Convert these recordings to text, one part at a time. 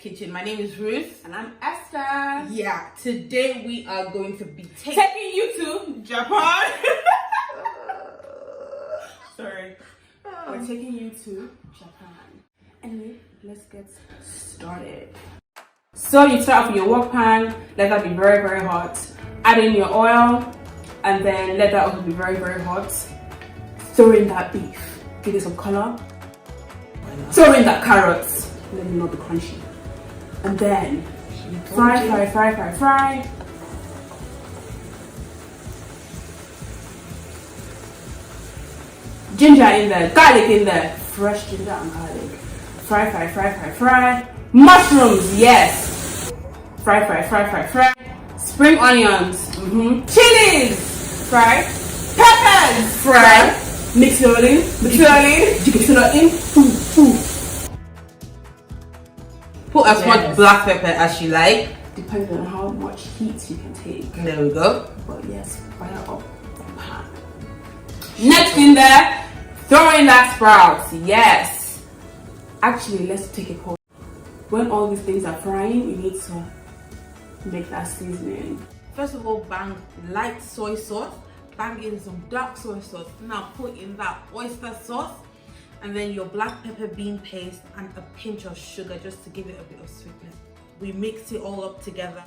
Kitchen. My name is Ruth. And I'm Esther. Yeah, today we are going to be taking you to Japan. Sorry. We're taking you to Japan. Anyway, let's get started. So you start off with your wok pan, let that be very, very hot. Add in your oil, and then let that also be very, very hot. Throw in that beef, give it some color. Throw in that carrots, let it not be crunchy. And then fry. Ginger in there, garlic in there, fresh ginger and garlic. Fry. Mushrooms, yes. Fry. Spring onions, chilies, fry. Peppers, fry. Mix it all in. Put as much black pepper as you like. Depending on how much heat you can take. There we go. But yes, fire up the pan. Next in there, throw in that sprouts. Yes. Actually, let's take a pause. When all these things are frying, you need to make that seasoning. First of all, bang light soy sauce. Bang in some dark soy sauce. Now put in that oyster sauce. And then your black pepper bean paste and a pinch of sugar just to give it a bit of sweetness. We mix it all up together.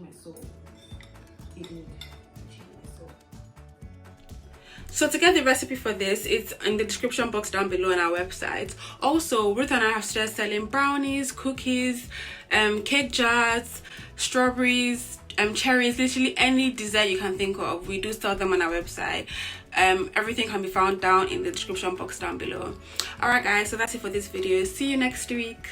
My soul. So to get the recipe for this, it's in the description box down below on our website. Also, Ruth and I have started selling brownies, cookies, cake jars, strawberries, cherries, literally any dessert you can think of. We do sell them on our website. Everything can be found down in the description box down below. Alright guys, so that's it for this video. See you next week.